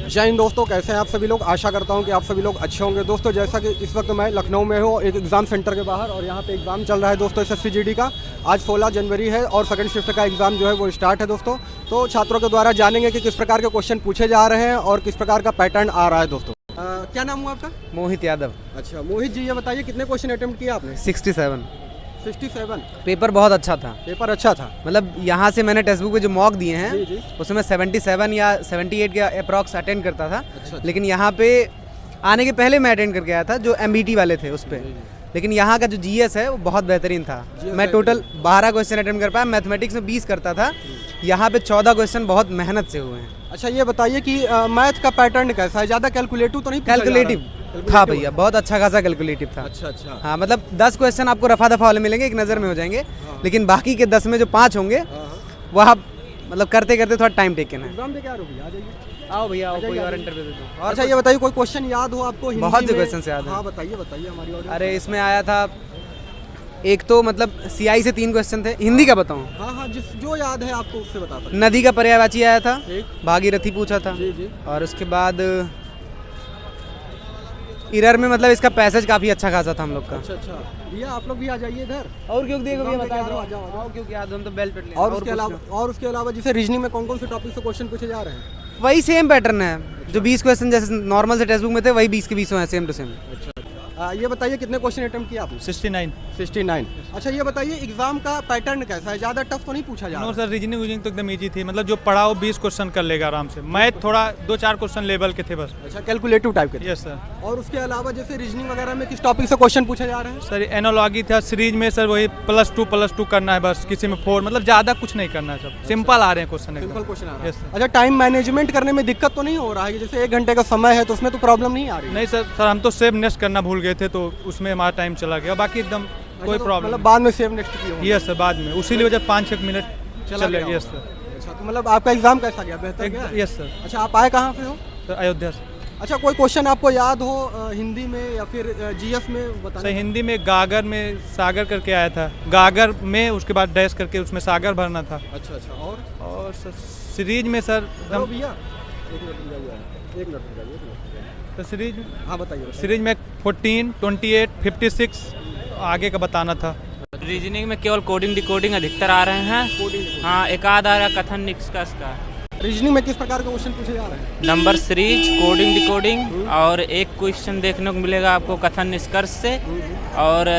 जय हिंद दोस्तों, कैसे हैं आप सभी लोग। आशा करता हूं कि आप सभी लोग अच्छे होंगे। दोस्तों जैसा कि इस वक्त मैं लखनऊ में हूं एक एग्ज़ाम सेंटर के बाहर, और यहां पे एग्ज़ाम चल रहा है दोस्तों SSC-GD का। आज 16 जनवरी है और सेकंड शिफ्ट का एग्ज़ाम जो है वो स्टार्ट है दोस्तों। तो छात्रों के द्वारा जानेंगे कि किस प्रकार के क्वेश्चन पूछे जा रहे हैं और किस प्रकार का पैटर्न आ रहा है दोस्तों। क्या नाम हुआ आपका? मोहित यादव। अच्छा मोहित जी, ये बताइए कितने क्वेश्चन अटेम्प्ट किया आपने? 67। 67। पेपर बहुत अच्छा था। पेपर अच्छा था, मतलब यहाँ से मैंने टेक्स्ट बुक पे जो मॉक दिए हैं जी जी। उसमें मैं 77 या 78 के अप्रॉक्स अटेंड करता था। अच्छा। लेकिन यहाँ पे आने के पहले मैं अटेंड करके आया था जो MBT वाले थे उस पर। लेकिन यहाँ का जो GS है वो बहुत बेहतरीन था। मैं टोटल 12 क्वेश्चन अटेंड कर पाया। मैथमेटिक्स में 20 करता था, यहाँ पे 14 क्वेश्चन बहुत मेहनत से हुए हैं। अच्छा ये बताइए कि मैथ का पैटर्न कैसा है? ज़्यादा कैलकुलेटिव तो नहीं? कैलकुलेटिव था भैया, बहुत अच्छा खासा कैलकुलेटिव था। अच्छा अच्छा। हाँ, मतलब 10 क्वेश्चन आपको रफा दफा वाले मिलेंगे, एक नज़र में हो जाएंगे। लेकिन बाकी के 10 में जो 5 होंगे वो आप मतलब करते करते थोड़ा टाइम टेकन है। एग्जाम दे क्या रहोगे? आ जाइए। आओ भैया, आओ, कोई और इंटरव्यू दे दो। अच्छा ये बताइए कोई क्वेश्चन याद हो आपको हिंदी में? बहुत से क्वेश्चन याद है। हाँ बताइए बताइए हमारी ऑडियंस। अरे इसमें आया था एक तो मतलब CI से 3 क्वेश्चन थे। हिंदी का बताऊं? हाँ हाँ, जिस जो याद है आपको उससे बता सकते। नदी का पर्यायवाची आया था, ठीक। भागीरथी पूछा था। जी जी। और उसके बाद इरर में मतलब इसका पैसेज काफ़ी अच्छा खासा था हम लोग का। अच्छा अच्छा भैया, आप लोग भी आ जाइए इधर। और क्यों देखो भैया, बता दो। आ जाओ। क्योंकि याद हम तो बेल्ट पे और उसके अलावा जैसे रीजनिंग में कौन कौन से टॉपिक से क्वेश्चन पूछे जा रहे हैं? वही सेम पैटर्न है। जो 20 क्वेश्चन जैसे नॉर्मल से टेक्स्ट बुक में थे वही 20 के 20 हैं, सेम टू सेम। अच्छा ये बताइए कितने क्वेश्चन अटेम्प्ट किया आपने? 69। 69। अच्छा ये बताइए एग्जाम का पैटर्न कैसा है? ज़्यादा टफ तो नहीं पूछा जा रहा? नो सर, रीजनिंग तो एकदम इजी थी। मतलब जो पढ़ा वो 20 क्वेश्चन कर लेगा आराम से। मैथ थोड़ा 2-4 क्वेश्चन लेवल के थे बस। अच्छा कैलकुलेटिव टाइप के थे। Yes sir. और उसके अलावा जैसे रीजनिंग वगैरह में किस टॉपिक से क्वेश्चन पूछे जा रहे हैं? सर एनोलॉगी था। सीरीज में सर वही +2 करना है बस, किसी में 4, मतलब ज़्यादा कुछ नहीं करना है। सब सिंपल आ रहे हैं क्वेश्चन। सिंपल क्वेश्चन आ रहा है। Yes sir. अच्छा टाइम मैनेजमेंट करने में दिक्कत तो नहीं हो रहा है कि जैसे 1 घंटे का समय है तो उसमें तो प्रॉब्लम नहीं आ रही? नहीं सर, हम तो सेव नेक्स्ट करना भूल गए थे तो उसमें हमारा टाइम चला गया। बाकी एकदम कोई प्रॉब्लम मतलब बाद में सेव नेक्स्ट किया? यस सर, बाद में उसी लिए वजह 5-6 मिनट चल गया। Yes sir. अच्छा तो मतलब आपका एग्जाम कैसा गया? बेहतर गया? Yes sir. अच्छा आप आए कहाँ से हो? सर अयोध्या से। अच्छा कोई क्वेश्चन आपको याद हो हिंदी में या फिर GS में बताना? सर हिंदी में गागर में सागर करके आया था। गागर में उसके बाद डैश करके उसमें सागर भरना था। अच्छा अच्छा। और सर सीरीज में सर भैया एक मिनट तो सीरीज, हाँ बताइए। सीरीज में 14, 28, 56 आगे का बताना था। रीजनिंग में केवल कोडिंग डिकोडिंग अधिकतर आ रहे हैं। हाँ, एक आध आ रहा कथन निष्कर्ष का। रीजनिंग में किस प्रकार के क्वेश्चन पूछे जा रहे हैं? नंबर सीरीज, कोडिंग डिकोडिंग, और एक क्वेश्चन देखने को मिलेगा आपको कथन निष्कर्ष से। और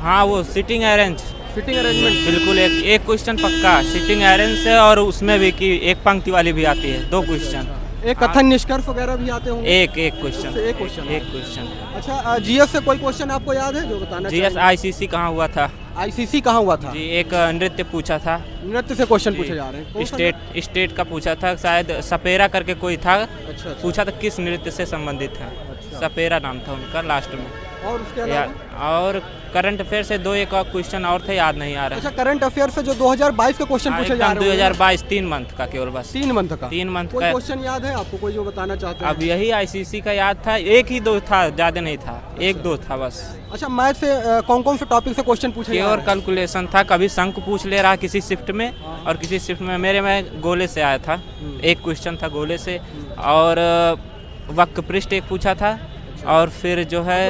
हाँ वो सिटिंग अरेंजमेंट, बिल्कुल एक क्वेश्चन पक्का सिटिंग अरेंज से। और उसमें भी कि एक पंक्ति वाली भी आती है, 2 क्वेश्चन। एक कथन निष्कर्ष वगैरह भी आते होंगे? एक क्वेश्चन। एक क्वेश्चन। अच्छा GS से कोई क्वेश्चन आपको याद है जो बताना? GS ICC कहाँ हुआ था? ICC कहाँ हुआ था? जी, एक नृत्य पूछा था। नृत्य से क्वेश्चन पूछे जा रहे हैं? स्टेट का पूछा था, शायद सपेरा करके कोई था। अच्छा। पूछा था किस नृत्य से संबंधित है। सपेरा नाम था उनका लास्ट में। और उसके अलावा और करंट अफेयर से 2-1 क्वेश्चन और थे, याद नहीं आ रहा। अच्छा करंट अफेयर से जो 2022 के क्वेश्चन पूछे जा रहे हैं? 2022 3 मंथ का, केवल बस 3 मंथ का। 3 मंथ कोई का क्वेश्चन याद है आपको कोई जो बताना चाहते हैं? अब यही ICC का याद था, 1 ही 2 था, ज़्यादा नहीं था। 1-2 था बस। अच्छा मैथ से कौन कौन से टॉपिक से क्वेश्चन पूछे जा रहे केवल हैं? कैलकुलेशन था। कभी शंक पूछ ले रहा किसी शिफ्ट में, और किसी शिफ्ट में मेरे में गोले से आया था। एक क्वेश्चन था गोले से। और वक्र पृष्ठ एक पूछा था। और फिर जो है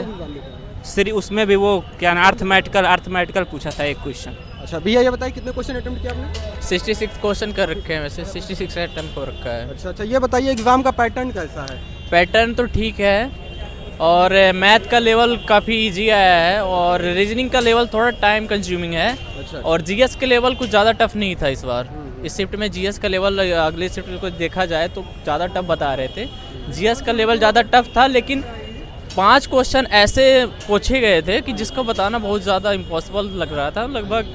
उसमें भी वो क्या ना अर्थमेटिकल पूछा था एक क्वेश्चन। अच्छा भैया ये बताइए कितने क्वेश्चन अटेम्प्ट किया आपने? 66 क्वेश्चन कर रखे हैं, वैसे 66 अटेम्प्ट हो रखा है। अच्छा ये बताइए एग्जाम का पैटर्न कैसा है? पैटर्न तो ठीक है, और मैथ का लेवल काफ़ी इजी आया है, और रीजनिंग का लेवल थोड़ा टाइम कंज्यूमिंग है। अच्छा। और GS के लेवल कुछ ज़्यादा टफ नहीं था इस बार। इस शिफ्ट में GS का लेवल अगले शिफ्ट को देखा जाए तो ज़्यादा टफ बता रहे थे। GS का लेवल ज़्यादा टफ था, लेकिन 5 क्वेश्चन ऐसे पूछे गए थे कि जिसको बताना बहुत ज़्यादा इम्पॉसिबल लग रहा था। लगभग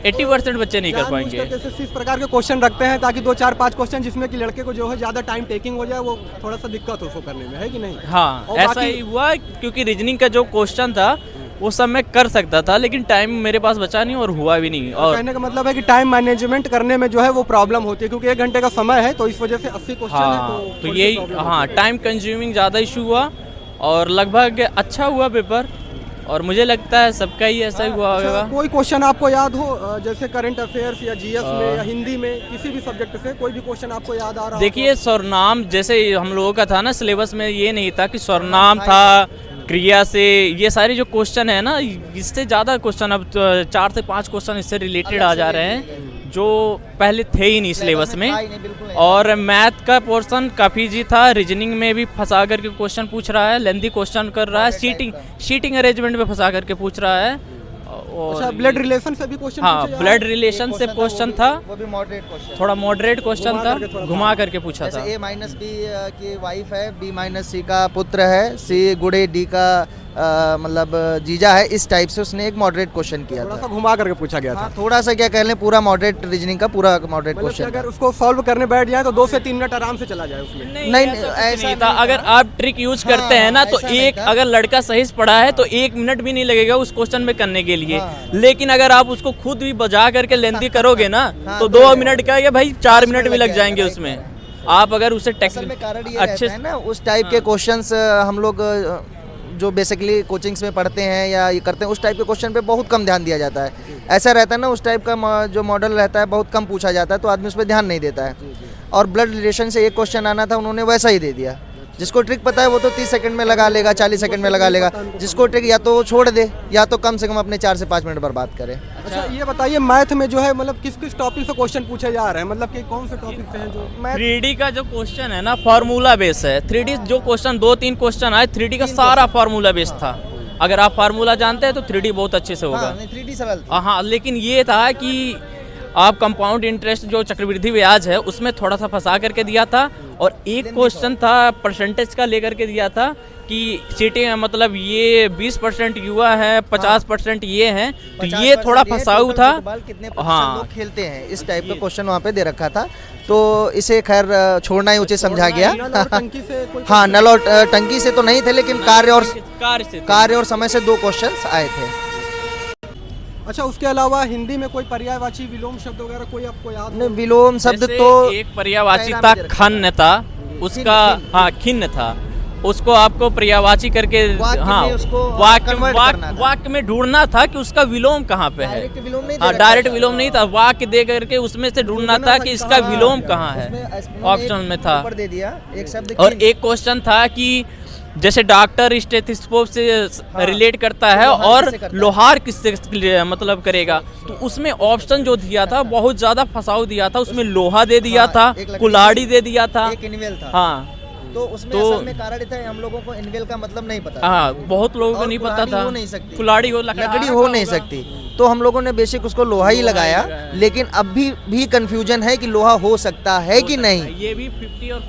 80% बच्चे नहीं कर पाएंगे। इस प्रकार के क्वेश्चन रखते हैं ताकि 2, 4, 5 क्वेश्चन जिसमें कि लड़के को जो है ज़्यादा टाइम टेकिंग हो जाए, वो थोड़ा सा दिक्कत हो उसको करने में, है कि नहीं? हाँ, ऐसा ही हुआ, क्योंकि रीजनिंग का जो क्वेश्चन था वो सब मैं कर सकता था, लेकिन टाइम मेरे पास बचा नहीं और हुआ भी नहीं। और कहने का मतलब है कि टाइम मैनेजमेंट करने में जो है वो प्रॉब्लम होती है, क्योंकि 1 घंटे का समय है तो इस वजह से 80 क्वेश्चन है तो यही, हाँ, टाइम कंज्यूमिंग ज़्यादा इशू हुआ। और लगभग अच्छा हुआ पेपर, और मुझे लगता है सबका ही ऐसा ही हुआ होगा। कोई क्वेश्चन आपको याद हो जैसे करंट अफेयर्स या जीएस में या हिंदी में किसी भी सब्जेक्ट से कोई भी क्वेश्चन आपको याद आ रहा हो? देखिए सर्वनाम जैसे हम लोगों का था ना सिलेबस में, ये नहीं था कि सर्वनाम था, क्रिया से, ये सारे जो क्वेश्चन है ना, इससे ज़्यादा क्वेश्चन अब 4 से 5 क्वेश्चन इससे रिलेटेड आ जा रहे हैं जो पहले थे ही नहीं सिलेबस में। और मैथ का पोर्शन काफ़ी जी था, रीजनिंग में भी फंसा करके क्वेश्चन पूछ रहा है, लेंदी क्वेश्चन कर रहा है, शीटिंग अरेंजमेंट में फंसा करके पूछ रहा है। अच्छा, ब्लड रिलेशन से भी क्वेश्चन? हाँ, ब्लड रिलेशन से क्वेश्चन था, वो भी मॉडरेट क्वेश्चन, थोड़ा मॉडरेट क्वेश्चन था, घुमा करके पूछा था। A माइनस बी की वाइफ है, B माइनस सी का पुत्र है, C गुड़े D का मतलब जीजा है, इस टाइप से उसने एक मॉडरेट क्वेश्चन किया थोड़ा था। सा घुमा करके पूछा गया था। हाँ, थोड़ा सा क्या कह लें, पूरा मॉडरेट रीजनिंग का पूरा मॉडरेट मतलब कि क्वेश्चन। अगर उसको सॉल्व करने बैठ जाए तो 2 से 3 मिनट आराम से चला जाए उसमें? नहीं, ऐसा नहीं था। अगर आप ट्रिक यूज करते हैं ना तो एक, अगर लड़का सही से पढ़ा है तो 1 मिनट भी नहीं लगेगा उस क्वेश्चन में करने के लिए। लेकिन अगर आप उसको खुद भी बजा करके लेंदी करोगे ना तो 2 मिनट का या भाई 4 मिनट भी लग जाएंगे उसमें। आप अगर उसे असल में कारण ये अच्छे रहता है ना, उस टाइप के क्वेश्चंस हम लोग जो बेसिकली कोचिंग्स में पढ़ते हैं या ये करते हैं, उस टाइप के क्वेश्चन पे बहुत कम ध्यान दिया जाता है। ऐसा रहता है ना, उस टाइप का जो मॉडल रहता है बहुत कम पूछा जाता है, तो आदमी उस पर ध्यान नहीं देता है। और ब्लड रिलेशन से एक क्वेश्चन आना था, उन्होंने वैसा ही दे दिया। जिसको ट्रिक पता है वो तो 30 सेकंड में लगा लेगा, 40 सेकंड में लगा लेगा। जिसको ट्रिक या तो छोड़ दे या तो कम से कम अपने 4 से 5 मिनट बर्बाद करे। अच्छा, ये बताइए मैथ में जो है मतलब किस किस टॉपिक से क्वेश्चन पूछे जा रहे हैं, मतलब कि कौन से टॉपिक से हैं जो? 3D का जो क्वेश्चन है ना फार्मूला बेस है। 3D जो क्वेश्चन 2-3 क्वेश्चन आए 3D का सारा फार्मूला बेस था। अगर आप फार्मूला जानते हैं तो 3D बहुत अच्छे से होगा। 3D सरल था। हाँ, लेकिन ये था कि आप कंपाउंड इंटरेस्ट जो चक्रवृद्धि ब्याज है उसमें थोड़ा सा फंसा करके दिया था। और एक क्वेश्चन था परसेंटेज का लेकर के दिया था कि चीटिंग मतलब ये 20% युवा है, 50% ये हैं, तो ये थोड़ा फंसाऊ था। कितने हाँ, लोग खेलते हैं, इस टाइप का क्वेश्चन वहाँ पे दे रखा था। तो इसे खैर छोड़ना ही उचित समझा गया। टंकी से कोई? हाँ, नल और टंकी से तो नहीं थे, लेकिन कार्य कार्य और समय से 2 क्वेश्चंस आए थे। अच्छा, उसके अलावा हिंदी में कोई पर्यायवाची विलोम शब्द वगैरह कोई आपको याद हो? नहीं, विलोम शब्द जैसे तो एक पर्यायवाची था, खन्न था उसका। हाँ, खिन्न था, उसको आपको पर्यायवाची करके हाँ वाक्य में ढूंढना था कि उसका विलोम कहाँ पे है। हाँ, डायरेक्ट विलोम नहीं था, वाक्य दे करके उसमें से ढूंढना था कि इसका विलोम कहाँ है। ऑप्शन में था। दे दिया एक शब्द। और एक क्वेश्चन था कि जैसे डॉक्टर स्टेथोस्कोप से रिलेट करता है और लोहार किससे मतलब करेगा, तो उसमें ऑप्शन जो दिया था बहुत ज्यादा फंसाऊ दिया था। उसमें लोहा दे दिया था, कुल्हाड़ी दे दिया था। एक इनवेल था। हाँ, तो उसमें असल में कारण था हम लोगों को इनवेल का मतलब नहीं पता। हाँ, बहुत लोगों को नहीं पता था। कुल्हाड़ी हो, लकड़ी हो नहीं सकती, तो हम लोगों ने बेसिक उसको लोहा ही लगाया। लेकिन अब भी कंफ्यूजन है कि लोहा हो सकता है कि नहीं। ये भी 50 और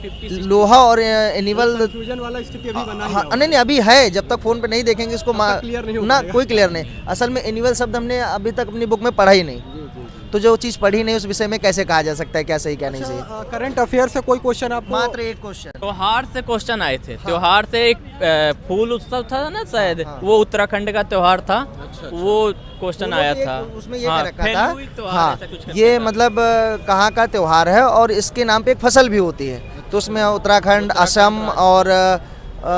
50 लोहा और एनिमल कंफ्यूजन वाला स्थिति अभी बना हाँ, नहीं अभी है। जब तक फोन पे नहीं देखेंगे इसको क्लियर नहीं ना, कोई क्लियर नहीं। असल में एनिमल शब्द हमने अभी तक अपनी बुक में पढ़ा ही नहीं, तो जो चीज पढ़ी नहीं उस विषय में कैसे कहा जा सकता है क्या सही क्या नहीं सही। करंट अफेयर से कोई क्वेश्चन आप? मात्र एक क्वेश्चन। त्योहार से क्वेश्चन आए थे। त्योहार से एक फूल उत्सव था ना शायद, वो उत्तराखंड का त्योहार था। वो क्वेश्चन आया था, उसमें ये कह रखा था। हाँ, ये मतलब कहाँ का त्योहार है और इसके नाम पे एक फसल भी होती है। तो उसमें उत्तराखंड, असम और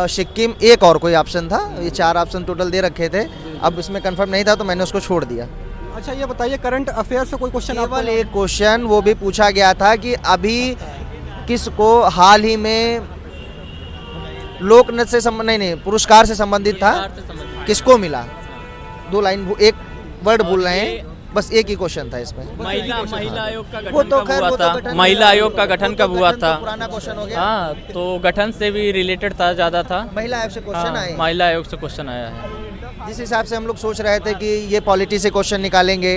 सिक्किम, एक और कोई ऑप्शन था। ये 4 ऑप्शन टोटल दे रखे थे। अब इसमें कंफर्म नहीं था तो मैंने उसको छोड़ दिया। अच्छा, ये बताइए करंट अफेयर से कोई क्वेश्चन? केवल एक क्वेश्चन वो भी पूछा गया था कि अभी किसको हाल ही में लोक नृत्य से नहीं पुरस्कार से संबंधित था, किसको मिला? 2 लाइन, एक वर्ड बोल रहे हैं, बस एक ही क्वेश्चन था इसमें। महिला आयोग का वो गठन तो कब खैर हुआ वो तो था? गठन महिला आयोग का गठन कब हुआ था? पुराना क्वेश्चन हो गया। हाँ, तो गठन से भी रिलेटेड था, ज्यादा था। महिला आयोग से क्वेश्चन आए। महिला आयोग से क्वेश्चन आया है। जिस हिसाब से हम लोग सोच रहे थे कि ये पॉलिटी से क्वेश्चन निकालेंगे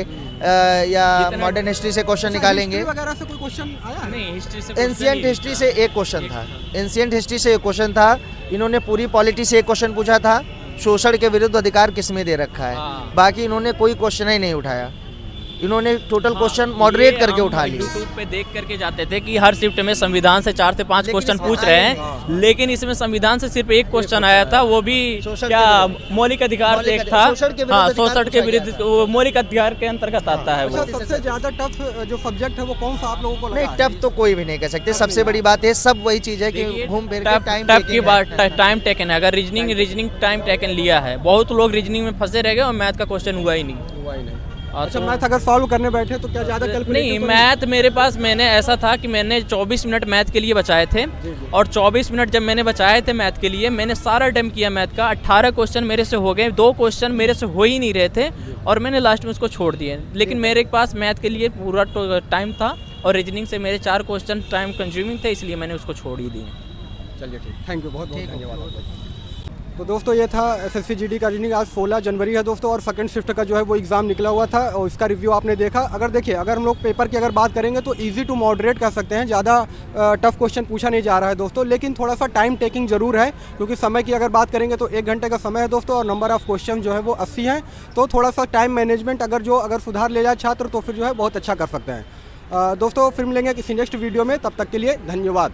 या मॉडर्न हिस्ट्री से क्वेश्चन निकालेंगे। वगैरह से कोई क्वेश्चन आया? नहीं, हिस्ट्री से एंशिएंट हिस्ट्री से एक क्वेश्चन था। एंशिएंट हिस्ट्री से एक क्वेश्चन था। इन्होंने पूरी पॉलिटी से एक क्वेश्चन पूछा था, शोषण के विरुद्ध अधिकार किसमें दे रखा है। बाकी इन्होंने कोई क्वेश्चन ही नहीं उठाया। इन्होंने टोटल क्वेश्चन मॉडरेट करके उठा लिए। यूट्यूब पे देख करके जाते थे कि हर शिफ्ट में संविधान से 4 से 5 क्वेश्चन पूछ रहे हैं, लेकिन इसमें संविधान से सिर्फ एक क्वेश्चन आया था, वो भी क्या मौलिक अधिकार से एक था। हाँ, शोषण के विरुद्ध वो मौलिक अधिकार के अंतर्गत आता है। वो सबसे ज्यादा टफ जो सब्जेक्ट है वो कौन सा आप लोगों को नहीं, लगा? टफ तो कोई भी नहीं कह सकते। सबसे बड़ी बात है, सब वही चीज़ है कि घूम फिर के टाइम टफ की बात टाइम टेकन है। अगर रीजनिंग टाइम टेकन लिया है, बहुत लोग रीजनिंग में फंसे रह गए और मैथ का क्वेश्चन हुआ ही नहीं। अच्छा, मैथ अगर सॉल्व करने बैठे तो क्या ज्यादा कैलकुलेट? नहीं, मैथ मेरे पास मैंने ऐसा था कि मैंने 24 मिनट मैथ के लिए बचाए थे, और 24 मिनट जब मैंने बचाए थे मैथ के लिए, मैंने सारा अटेम्प्ट किया मैथ का। 18 क्वेश्चन मेरे से हो गए, 2 क्वेश्चन मेरे से हो ही नहीं रहे थे और मैंने लास्ट में उसको छोड़ दिए। लेकिन मेरे पास मैथ के लिए पूरा टाइम था और रीजनिंग से मेरे 4 क्वेश्चन टाइम कंज्यूमिंग थे, इसलिए मैंने उसको छोड़ ही दिए। चलिए ठीक, थैंक यू, बहुत बहुत धन्यवाद। तो दोस्तों ये था एसएससी जीडी का रीजनिंग। आज 16 जनवरी है दोस्तों, और सेकंड शिफ्ट का जो है वो एग्ज़ाम निकला हुआ था और इसका रिव्यू आपने देखा। अगर देखिए, अगर हम लोग पेपर की अगर बात करेंगे तो इजी टू मॉडरेट कर सकते हैं, ज़्यादा टफ क्वेश्चन पूछा नहीं जा रहा है दोस्तों, लेकिन थोड़ा सा टाइम टेकिंग ज़रूर है, क्योंकि समय की अगर बात करेंगे तो 1 घंटे का समय है दोस्तों, और नंबर ऑफ़ क्वेश्चन जो है वो 80 हैं। तो थोड़ा सा टाइम मैनेजमेंट अगर सुधार ले जाए छात्र तो फिर जो है बहुत अच्छा कर सकते हैं। दोस्तों फिर मिलेंगे किसी नेक्स्ट वीडियो में, तब तक के लिए धन्यवाद।